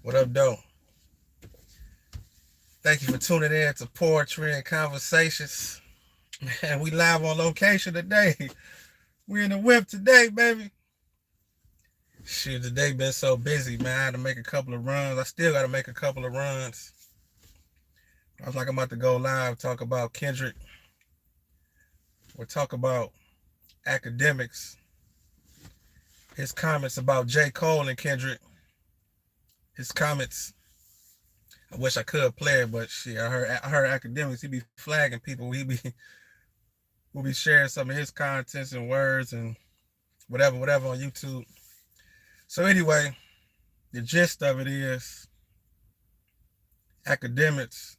What up, though? Thank you for tuning in to Poetry and Conversations. And we live on location today. We in the whip today, baby. Shit, today been so busy, man. I had to make a couple of runs. I still got to make a couple of runs. I was like, I'm about to go live, talk about Kendrick. We'll talk about Akademiks. His comments about J.Cole and Kendrick. His comments. I wish I could play it, but shit, I heard Akademiks. He be flagging people. We'll be sharing some of his contents and words and whatever on YouTube. So anyway, the gist of it is Akademiks.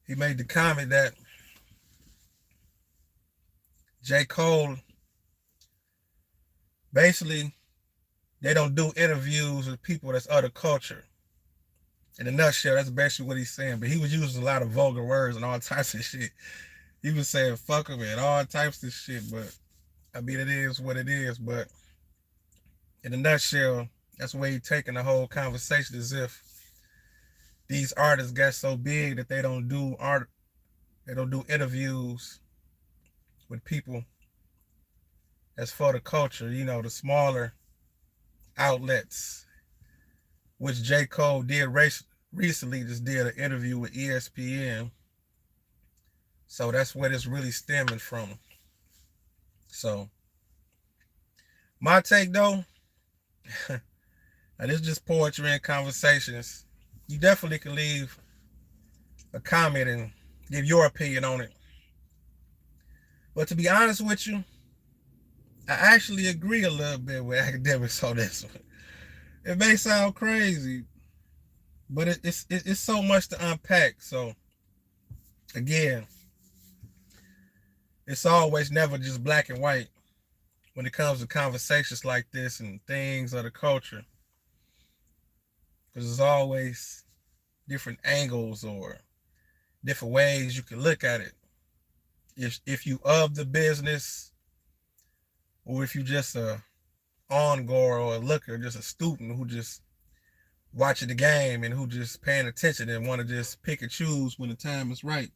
He made the comment that J. Cole, basically, they don't do interviews with people that's other culture. In a nutshell, that's basically what he's saying. But he was using a lot of vulgar words and all types of shit. He was saying fuck him and all types of shit. But I mean, it is what it is. But in a nutshell, that's where he's taking the whole conversation, as if these artists got so big that they don't do interviews with people that's for the culture, the smaller outlets, which J. Cole did recently, just did an interview with ESPN. So that's where it's really stemming from. So my take though, and this is just poetry and conversations. You definitely can leave a comment and give your opinion on it. But to be honest with you, I actually agree a little bit with Akademiks on this one. It may sound crazy, but it's so much to unpack. So again, it's always never just black and white when it comes to conversations like this and things of the culture. Because there's always different angles or different ways you can look at it. If you of the business, or if you just a ongoer or a looker, just a student who just watching the game and who just paying attention and want to just pick and choose when the time is right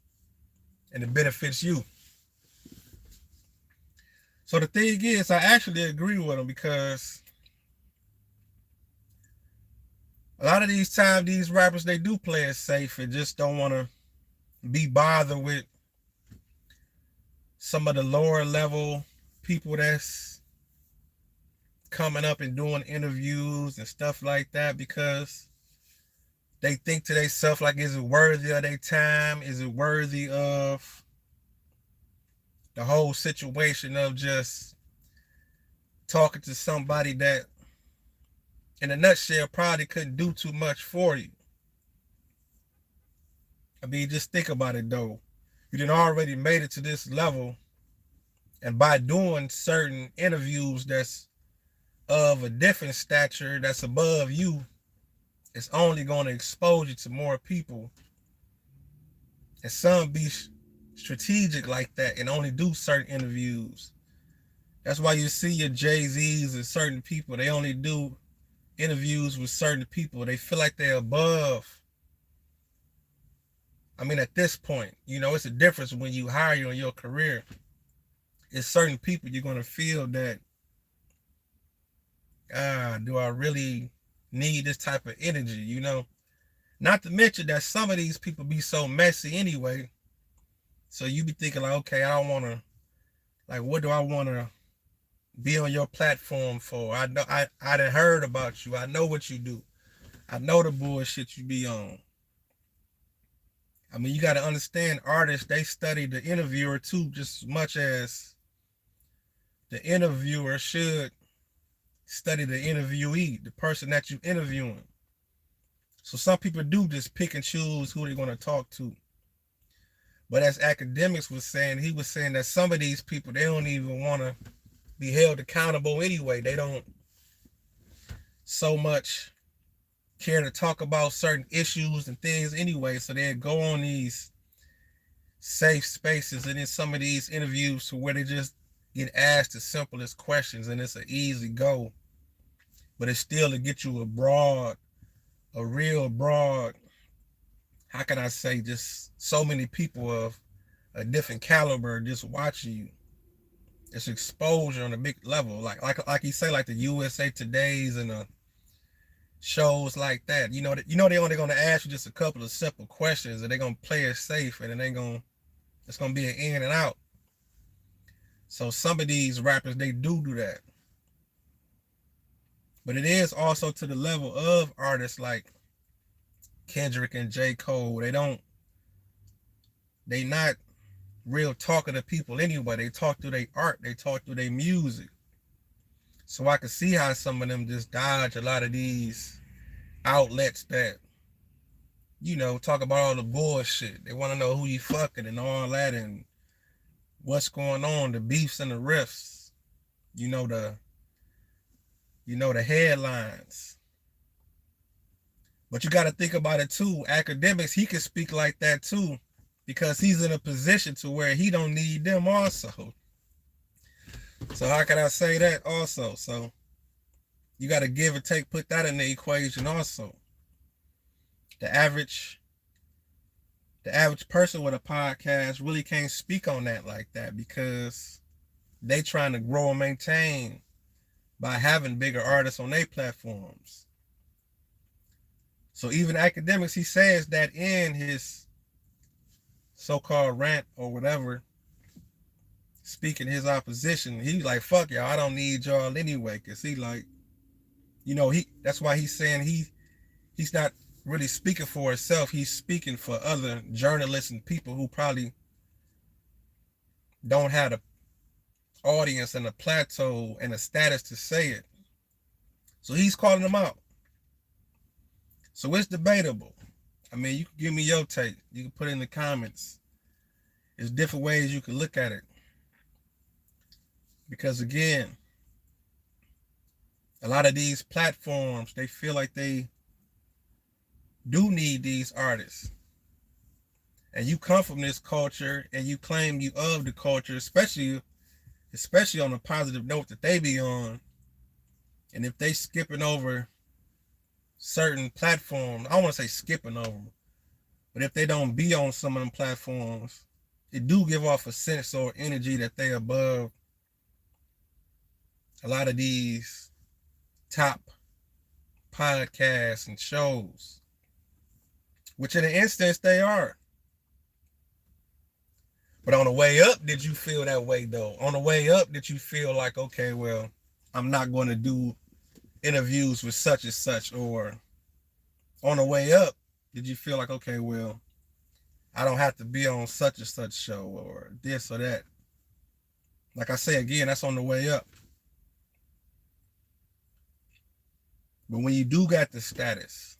and it benefits you. So the thing is, I actually agree with him, because a lot of these times, these rappers, they do play it safe and just don't want to be bothered with some of the lower level people that's coming up and doing interviews and stuff like that, because they think to themselves, like, is it worthy of their time? Is it worthy of the whole situation of just talking to somebody that, in a nutshell, probably couldn't do too much for you? I mean, just think about it though. You done already made it to this level, and by doing certain interviews that's of a different stature, that's above you, it's only going to expose you to more people. And some be strategic like that and only do certain interviews. That's why you see your Jay-Z's and certain people, they only do interviews with certain people. They feel like they're above. I mean, at this point, it's a difference when you hire in your career. It's certain people you're going to feel that, do I really need this type of energy, Not to mention that some of these people be so messy anyway. So you be thinking like, okay, I don't want to, like, what do I want to be on your platform for? I know I done heard about you. I know what you do. I know the bullshit you be on. I mean, you got to understand, artists, they study the interviewer too, just as much as the interviewer should study the interviewee, the person that you interviewing. So some people do just pick and choose who they're going to talk to. But as Akademiks was saying, he was saying that some of these people, they don't even want to be held accountable anyway. They don't so much care to talk about certain issues and things anyway. So they go on these safe spaces and in some of these interviews to where they just get asked the simplest questions and it's an easy go. but it's still to get you a real broad, how can I say, just so many people of a different caliber just watching you. It's exposure on a big level, like you say, like the USA Today's and shows like that. They only gonna ask you just a couple of simple questions, and they're gonna play it safe, and it's gonna be an in and out. So some of these rappers, they do that, but it is also to the level of artists like Kendrick and J.Cole. They not real talkative people anyway. They talk through their art, they talk through their music. So I can see how some of them just dodge a lot of these outlets that, talk about all the bullshit. They want to know who you fucking and all that and what's going on, the beefs and the riffs, the headlines. But you got to think about it too. Akademiks, he can speak like that too, because he's in a position to where he don't need them also. So how can I say that also? So you got to give and take, put that in the equation also. The average person with a podcast really can't speak on that like that, because they trying to grow and maintain by having bigger artists on their platforms. So even Akademiks, he says that in his so-called rant or whatever, speaking his opposition, he's like, fuck y'all, I don't need y'all anyway, because he like, that's why he's saying he's not really speaking for himself. He's speaking for other journalists and people who probably don't have the audience and a plateau and a status to say it. So he's calling them out. So it's debatable. I mean, you can give me your take. You can put it in the comments. There's different ways you can look at it. Because again, a lot of these platforms, they feel like they do need these artists. And you come from this culture and you claim you of the culture, especially on a positive note that they be on. And if they skipping over certain platforms, I don't want to say skipping over, but if they don't be on some of them platforms, it do give off a sense or energy that they above a lot of these top podcasts and shows, which in an instance they are. But on the way up, did you feel that way though? On the way up, did you feel like, okay, well, I'm not going to do interviews with such and such? Or on the way up, did you feel like, okay, well, I don't have to be on such and such show or this or that? Like I say again, that's on the way up. But when you do got the status,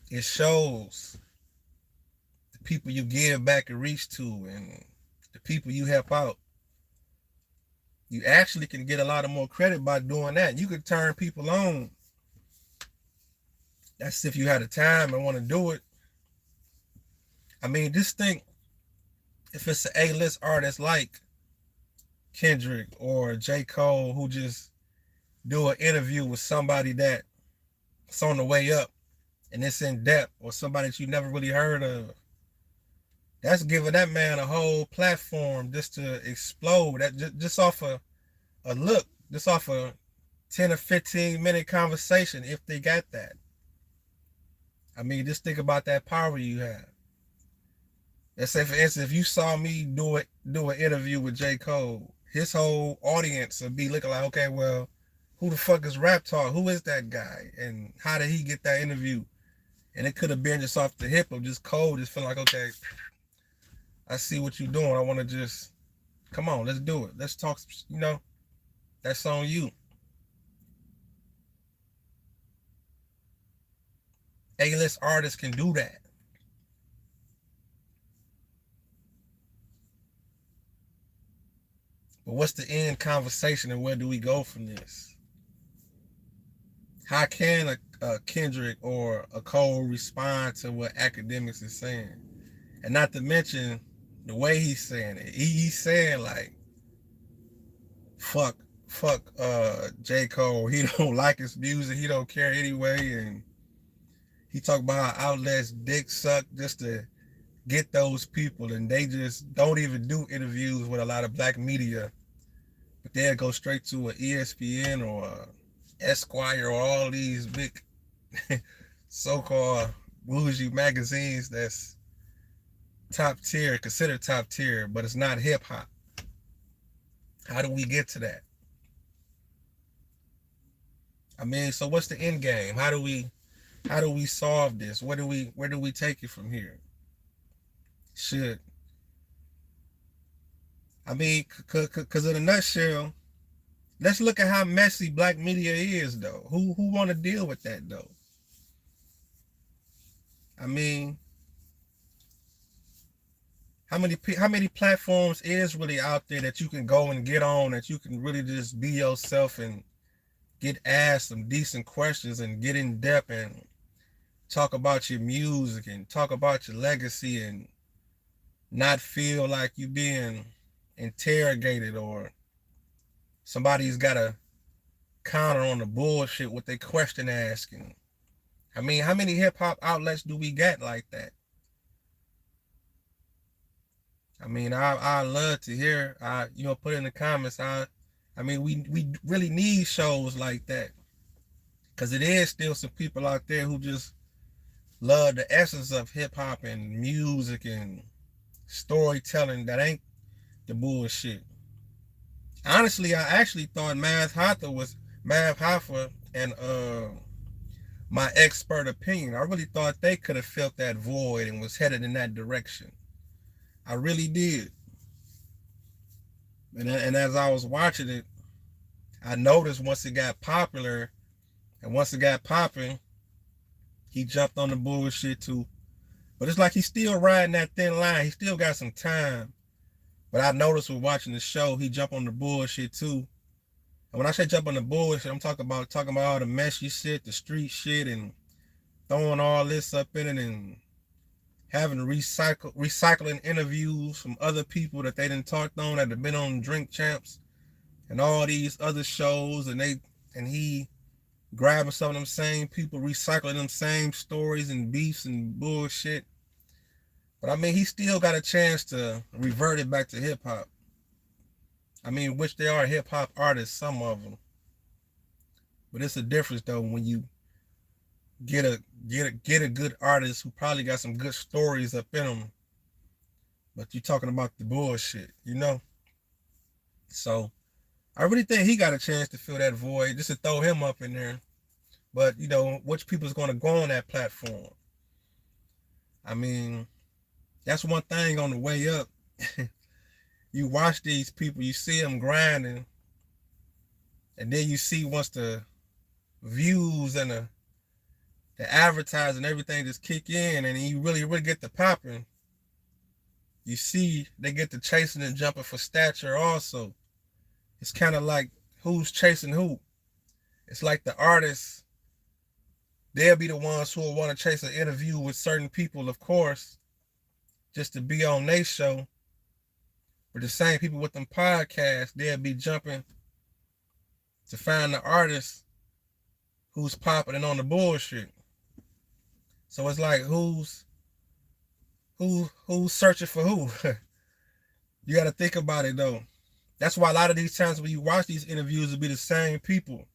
it shows the people you give back and reach to and the people you help out. You actually can get a lot of more credit by doing that. You could turn people on. That's if you had the time and want to do it. I mean, just think if it's an A-list artist like Kendrick or J.Cole who just do an interview with somebody that's on the way up and it's in depth, or somebody that you never really heard of. That's giving that man a whole platform just to explode. That just off a look, just off a 10 or 15 minute conversation, if they got that. I mean, just think about that power you have. Let's say, for instance, if you saw me do an interview with J. Cole, his whole audience would be looking like, okay, well, who the fuck is Raptalk? Who is that guy? And how did he get that interview? And it could have been just off the hip of just Cole, just feeling like, okay, I see what you're doing. I want to just, come on, let's do it. Let's talk, that's on you. A-list artists can do that. But what's the end conversation and where do we go from this? How can a Kendrick or a Cole respond to what Akademiks is saying? And not to mention the way he's saying it. He's saying like, fuck fuck J.Cole. He don't like his music. He don't care anyway. And he talk about how outlets dick suck just to get those people. And they just don't even do interviews with a lot of black media. But they'll go straight to an ESPN or a Esquire or all these big so-called bougie magazines that's top tier, considered top tier, but it's not hip hop. How do we get to that? I mean, so what's the end game? How do we solve this? Where do we take it from here? Because in a nutshell, let's look at how messy black media is, though. Who want to deal with that, though? I mean, how many platforms is really out there that you can go and get on, that you can really just be yourself and get asked some decent questions and get in depth and talk about your music and talk about your legacy and not feel like you being interrogated or somebody's got a counter on the bullshit with their question asking. I mean, how many hip hop outlets do we get like that? I mean, I love to hear. Put in the comments. We really need shows like that, because it is still some people out there who just love the essence of hip hop and music and storytelling that ain't the bullshit. Honestly, I actually thought Math Hoffa and my expert opinion. I really thought they could have felt that void and was headed in that direction. I really did. And as I was watching it, I noticed once it got popular and once it got popping, he jumped on the bullshit too. But it's like he's still riding that thin line. He still got some time. But I noticed with watching the show, he jumped on the bullshit too. And when I say jump on the bullshit, I'm talking about all the messy shit, the street shit, and throwing all this up in it and having recycling interviews from other people that they didn't talk on, that have been on Drink Champs and all these other shows, and he grabbing some of them same people, recycling them same stories and beefs and bullshit. But I mean, he still got a chance to revert it back to hip hop. I mean, which they are hip hop artists, some of them. But it's a difference though when you get a good artist who probably got some good stories up in them, but you're talking about the bullshit, you know? So I really think he got a chance to fill that void, just to throw him up in there. But you know, which people's going to go on that platform? I mean, that's one thing on the way up. You watch these people, you see them grinding, and then you see once the views and the advertising, everything just kick in, and you really get the popping. You see they get the chasing and jumping for stature also. It's kind of like who's chasing who. It's like the artists, they'll be the ones who will want to chase an interview with certain people, of course, just to be on their show. But the same people with them podcasts, they'll be jumping to find the artist who's popping and on the bullshit. So it's like who's searching for who? You got to think about it though. That's why a lot of these times when you watch these interviews, it'll be the same people,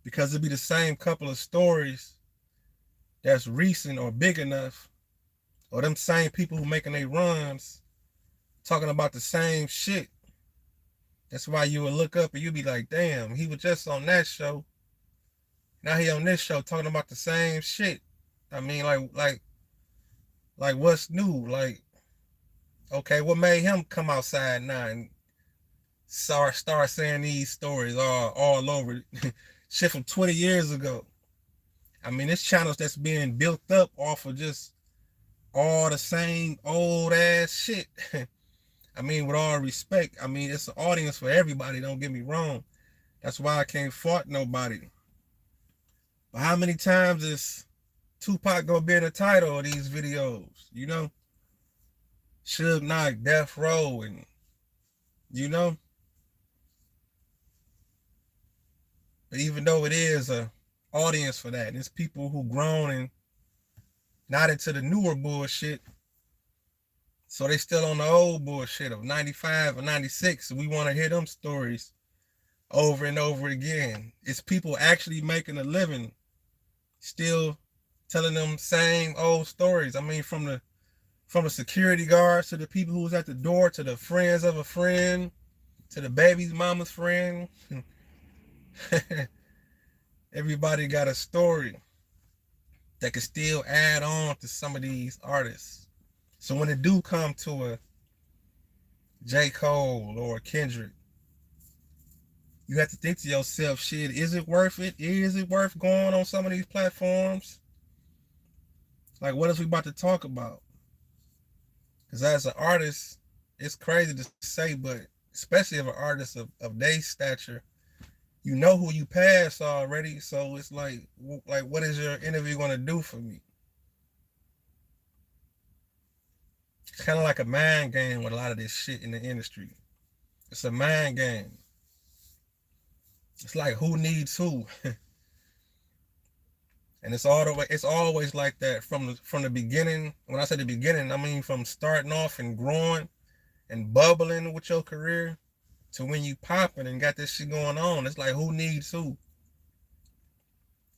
because it'll be the same couple of stories that's recent or big enough, or them same people who making their runs talking about the same shit. That's why you would look up and you'd be like, damn, he was just on that show. Now he on this show talking about the same shit. I mean, like what's new? Like, okay, what made him come outside now and start saying these stories all over shit from 20 years ago? I mean, it's channels that's being built up off of just all the same old ass shit. I mean, with all respect, I mean, it's an audience for everybody, don't get me wrong. That's why I can't fault nobody. But how many times is Tupac gonna be in the title of these videos, you know? Suge Knight, Death Row, and, you know? But even though it is a audience for that, it's people who grown and not into the newer bullshit. So they still on the old bullshit of 95 or 96. And we want to hear them stories over and over again. It's people actually making a living, still telling them same old stories. I mean, from the security guards to the people who was at the door, to the friends of a friend, to the baby's mama's friend. Everybody got a story that can still add on to some of these artists. So when it do come to a J.Cole or a Kendrick, you have to think to yourself, shit, is it worth it? Is it worth going on some of these platforms? Like, what is we about to talk about? Because as an artist, it's crazy to say, but especially if an artist of their stature, you know who you pass already. So it's like what is your interview going to do for me? It's kind of like a mind game with a lot of this shit in the industry. It's a mind game. It's like who needs who. And it's always like that from the beginning. When I say the beginning, I mean from starting off and growing and bubbling with your career to when you popping and got this shit going on. It's like who needs who.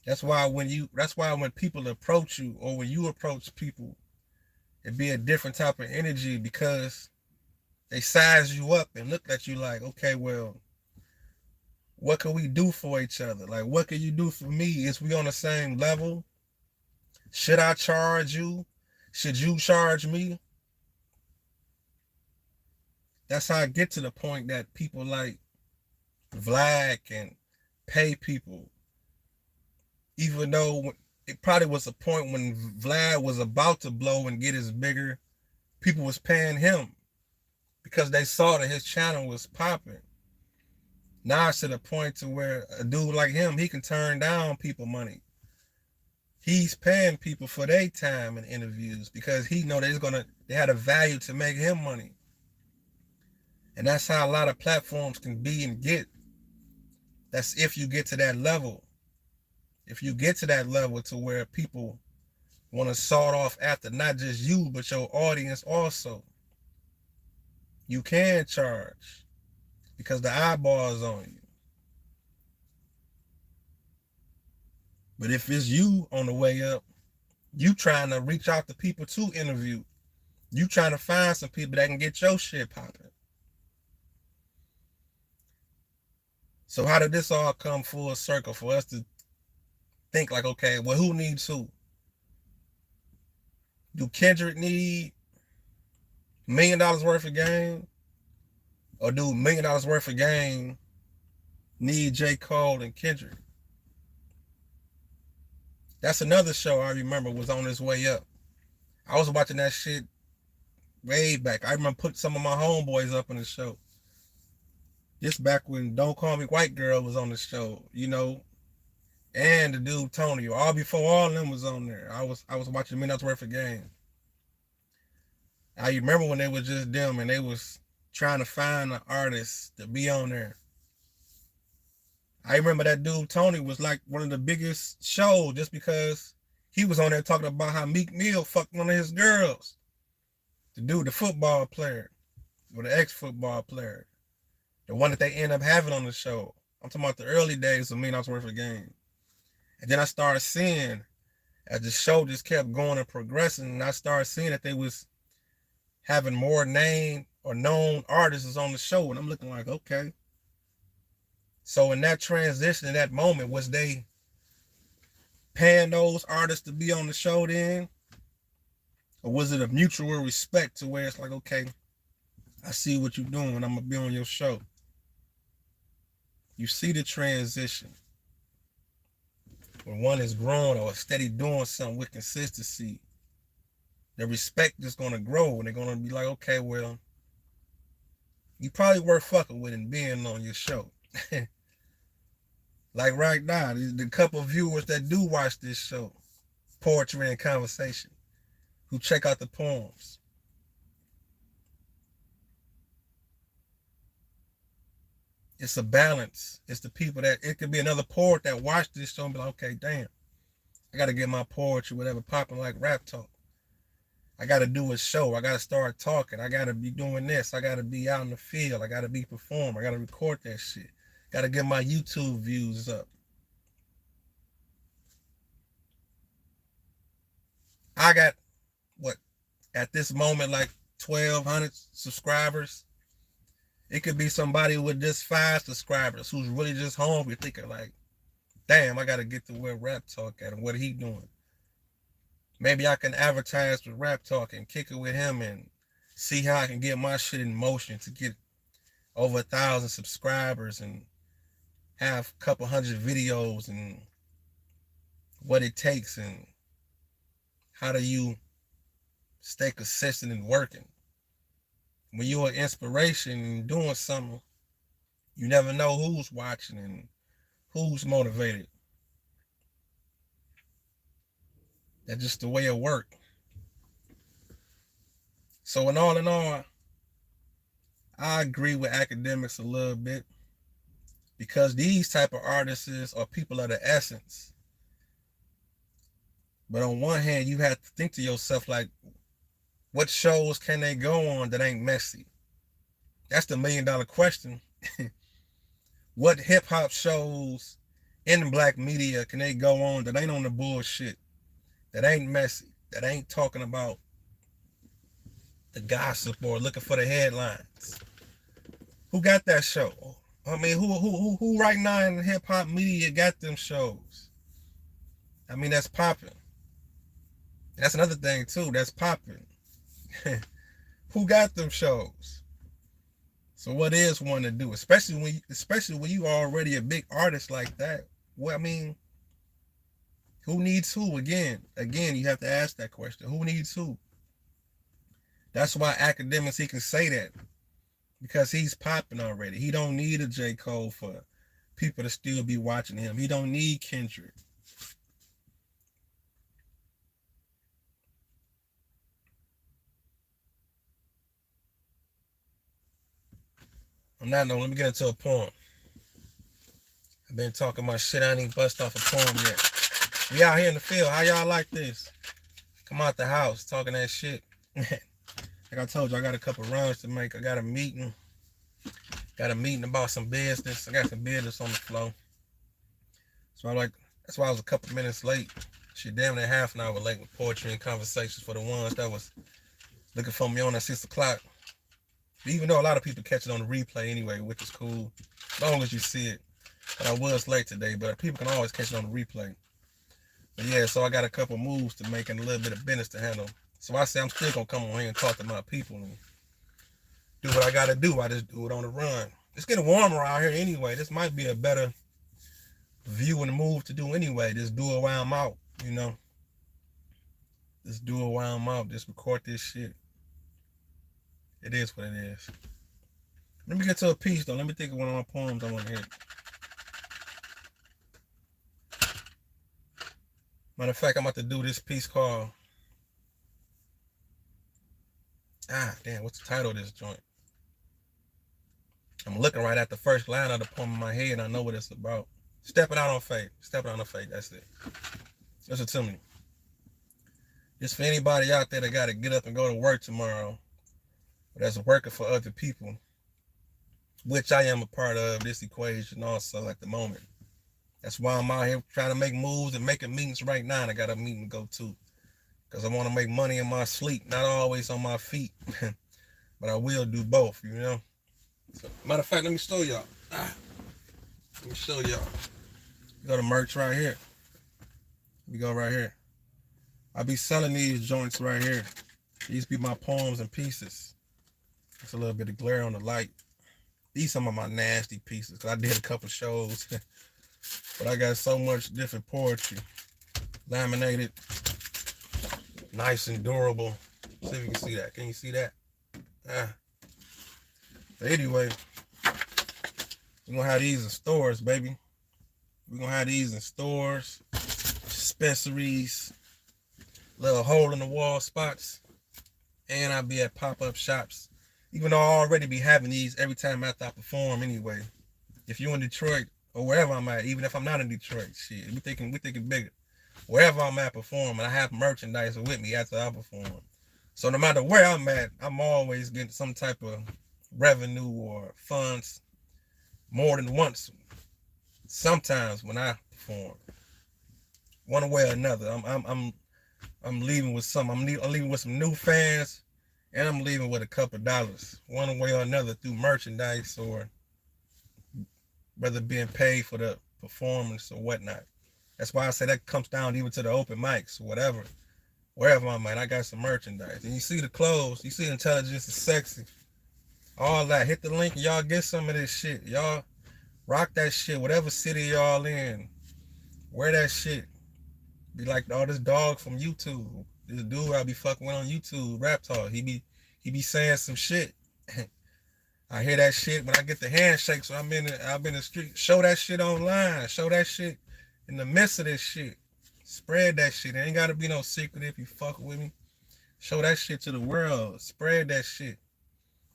That's why when people approach you or when you approach people, it be a different type of energy because they size you up and look at you like, okay, well, what can we do for each other? Like, what can you do for me? Is we on the same level? Should I charge you? Should you charge me? That's how I get to the point that people like Vlad can pay people. Even though it probably was a point when Vlad was about to blow and get his bigger, people was paying him because they saw that his channel was popping. Now it's to the point to where a dude like him, he can turn down people money. He's paying people for their time in interviews because he know they had a value to make him money. And that's how a lot of platforms can be and get. That's if you get to that level. If you get to that level to where people want to sort off after not just you, but your audience also. You can charge because the eyeballs on you. But if it's you on the way up, you trying to reach out to people to interview. You trying to find some people that can get your shit popping. So how did this all come full circle for us to think like, okay, well, who needs who? Do Kendrick need $1 million worth of game? Or do $1 million worth of game need J. Cole and Kendrick? That's another show I remember was on its way up. I was watching that shit way back. I remember putting some of my homeboys up on the show. This back when Don't Call Me White Girl was on the show, you know, and the dude Tony, all before all of them was on there. I was watching $1 million worth of game. I remember when they was just them and they was trying to find an artist to be on there. I remember that dude Tony was like one of the biggest shows just because he was on there talking about how Meek Mill fucked one of his girls. The dude, the football player, or the ex-football player. The one that they end up having on the show. I'm talking about the early days of $1 million worth of game. And then I started seeing, as the show just kept going and progressing, and I started seeing that they was having more named or known artists on the show. And I'm looking like, okay. So in that transition, in that moment, was they paying those artists to be on the show then? Or was it a mutual respect to where it's like, okay, I see what you're doing. I'm going to be on your show. You see the transition. When one is growing or steady doing something with consistency, the respect is going to grow and they're going to be like, okay, well, you probably worth fucking with and being on your show. Like right now, the couple of viewers that do watch this show, Poetry and Conversation, who check out the poems. It's a balance. It's the people that, it could be another poet that watched this show and be like, okay, damn, I got to get my poetry, whatever, popping like Rap Talk. I got to do a show. I got to start talking. I got to be doing this. I got to be out in the field. I got to be performing. I got to record that shit. Got to get my YouTube views up. I got, what, at this moment, like 1,200 subscribers. It could be somebody with just 5 subscribers who's really just hungry, thinking like, damn, I got to get to where Rap Talk at and what he doing. Maybe I can advertise with Rap Talk and kick it with him and see how I can get my shit in motion to get over 1,000 subscribers and have a couple hundred videos and what it takes and how do you stay consistent and working. When you're an inspiration and doing something, you never know who's watching and who's motivated. That's just the way it works. So in all, I agree with Akademiks a little bit, because these type of artists are people of the essence. But on one hand, you have to think to yourself, like, what shows can they go on that ain't messy? That's the $1 million question. What hip hop shows in the black media can they go on that ain't on the bullshit, that ain't messy, that ain't talking about the gossip or looking for the headlines? Who got that show? I mean, who right now in the hip hop media got them shows? I mean, that's popping. That's another thing too. That's popping. Who got them shows? So what is one to do? Especially when you already a big artist like that. Well, I mean, who needs who? Again, you have to ask that question. Who needs who? That's why Akademiks, he can say that, because he's popping already. He don't need a J. Cole for people to still be watching him. He don't need Kendrick. Let me get into a poem. I've been talking my shit. I ain't even bust off a poem yet. We out here in the field. How y'all like this? Come out the house talking that shit. Like I told you, I got a couple runs to make. I got a meeting. Got a meeting about some business. I got some business on the flow. So that's why I was a couple minutes late. Shit, damn near half an hour late with poetry and conversations for the ones that was looking for me on at 6 o'clock. Even though a lot of people catch it on the replay anyway, which is cool, as long as you see it. But I was late today, but people can always catch it on the replay. But yeah, so I got a couple moves to make and a little bit of business to handle. So I say I'm still gonna come on here and talk to my people and do what I gotta do. I just do it on the run. It's getting warmer out here anyway. This might be a better view and move to do anyway. Just do it while I'm out, you know. Just do it while I'm out. Just record this shit. It is what it is. Let me get to a piece though. Let me think of one of my poems I want to hear. Matter of fact, I'm about to do this piece called, what's the title of this joint? I'm looking right at the first line of the poem in my head and I know what it's about. Stepping out on faith. Stepping out on faith. That's it. Listen to me. It's for anybody out there that got to get up and go to work tomorrow, that's working for other people, which I am a part of this equation also at the moment. That's why I'm out here trying to make moves and making meetings right now, and I got a meeting to go to, because I want to make money in my sleep, not always on my feet. But I will do both, you know. So, matter of fact, let me show y'all. Let me show y'all. You got a merch right here. We go right here. I be selling these joints right here. These be my poems and pieces. It's a little bit of glare on the light. These some of my nasty pieces, because I did a couple shows. But I got so much different poetry. Laminated. Nice and durable. See if you can see that. Can you see that? But anyway, we're going to have these in stores, baby. We're going to have these in stores, dispensaries, little hole-in-the-wall spots. And I'll be at pop-up shops. Even though I already be having these every time after I perform anyway. If you in Detroit or wherever I'm at, even if I'm not in Detroit, shit, we thinking bigger. Wherever I'm at performing, I have merchandise with me after I perform. So no matter where I'm at, I'm always getting some type of revenue or funds more than once. Sometimes when I perform, one way or another, I'm leaving with some. I'm leaving with some new fans, and I'm leaving with a couple dollars, one way or another, through merchandise or whether being paid for the performance or whatnot. That's why I say that comes down even to the open mics, whatever, wherever I'm at. I got some merchandise, and you see the clothes, you see Intelligence is Sexy, all that. Hit the link, and y'all get some of this shit. Y'all rock that shit, whatever city y'all in. Wear that shit. Be like all this dog from YouTube. This dude I be fucking with on YouTube, Raptalk. He be saying some shit. I hear that shit when I get the handshake. So I'm in the street. Show that shit online. Show that shit in the midst of this shit. Spread that shit. It ain't gotta be no secret if you fuck with me. Show that shit to the world. Spread that shit.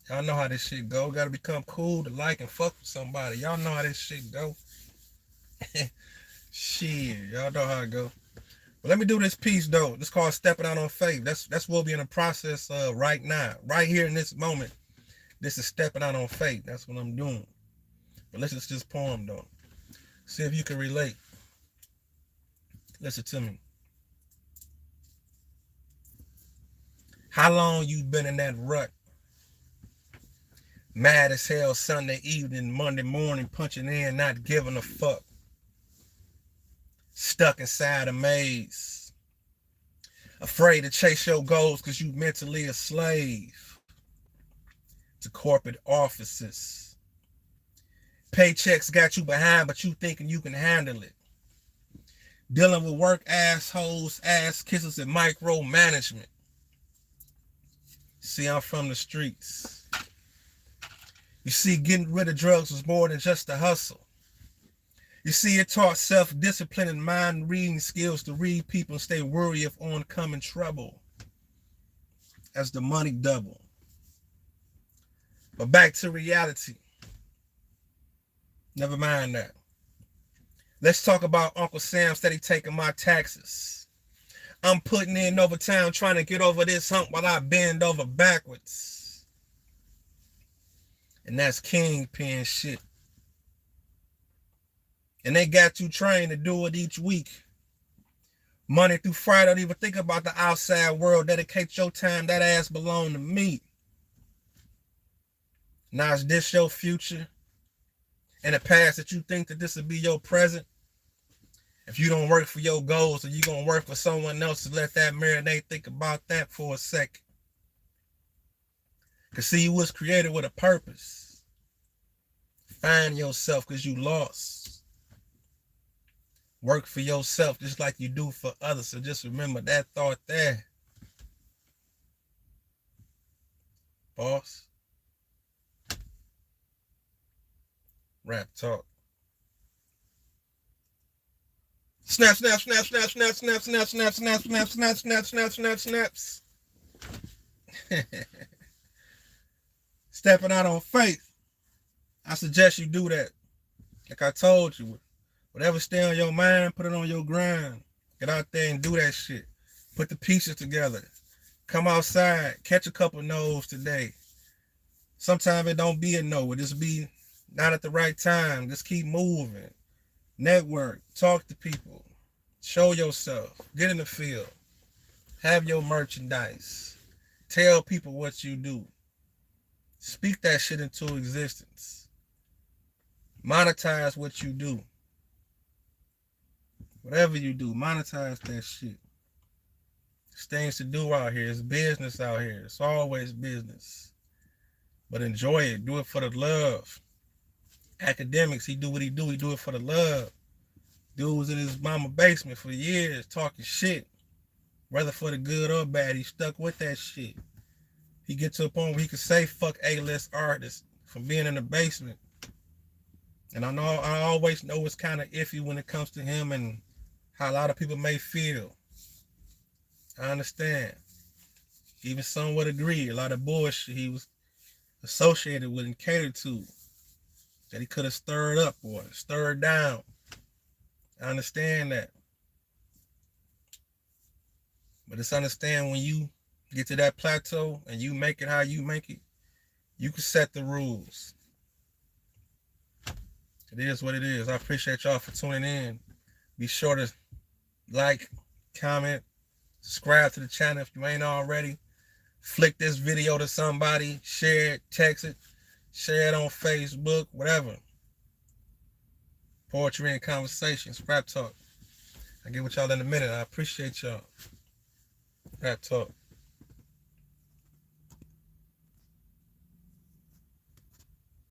Y'all know how this shit go. Gotta become cool to like and fuck with somebody. Y'all know how this shit go. Shit, y'all know how it go. But let me do this piece though. This called Stepping Out on Faith. That's what we're in the process of right now. Right here in this moment. This is Stepping Out on Faith. That's what I'm doing. But listen to this poem though. See if you can relate. Listen to me. How long you been in that rut? Mad as hell Sunday evening, Monday morning, punching in, not giving a fuck. Stuck inside a maze. Afraid to chase your goals because you mentally a slave to corporate offices. Paychecks got you behind, but you thinking you can handle it. Dealing with work assholes, ass kisses, and micromanagement. See, I'm from the streets. You see, getting rid of drugs was more than just a hustle. You see, it taught self-discipline and mind-reading skills to read people and stay worried of oncoming trouble as the money double. But back to reality. Never mind that. Let's talk about Uncle Sam steady taking my taxes. I'm putting in overtime trying to get over this hump while I bend over backwards. And that's kingpin shit. And they got you trained to do it each week. Monday through Friday, don't even think about the outside world. Dedicate your time, that ass belong to me. Now is this your future? In the past that you think that this would be your present? If you don't work for your goals, or you gonna work for someone else, to let that marinate, think about that for a second. Cause see, you was created with a purpose. Find yourself because you lost. Work for yourself just like you do for others. So just remember that thought there. Boss. Rap talk. Snap, snap, snap, snap, snap, snap, snap, snap, snap, snap, snap, snap, snap, snap, snaps. Stepping out on faith. I suggest you do that. Like I told you, whatever stay on your mind, put it on your grind. Get out there and do that shit. Put the pieces together. Come outside. Catch a couple no's today. Sometimes it don't be a no. It just be not at the right time. Just keep moving. Network. Talk to people. Show yourself. Get in the field. Have your merchandise. Tell people what you do. Speak that shit into existence. Monetize what you do. Whatever you do, monetize that shit. There's things to do out here. It's business out here. It's always business. But enjoy it. Do it for the love. Akademiks, he do what he do. He do it for the love. Dude was in his mama basement for years talking shit. Whether for the good or bad, he stuck with that shit. He get to a point where he could say fuck A-list artists from being in the basement. And I always know it's kind of iffy when it comes to him and how a lot of people may feel. I understand. Even some would agree. A lot of bullshit he was associated with and catered to. that he could have stirred up or stirred down. I understand that. But just understand when you get to that plateau and you make it how you make it, you can set the rules. It is what it is. I appreciate y'all for tuning in. Be sure to like, comment, subscribe to the channel if you ain't already. Flick this video to somebody, share it, text it, share it on Facebook, whatever. Poetry and conversations, rap talk. I'll get with y'all in a minute. I appreciate y'all. Rap talk.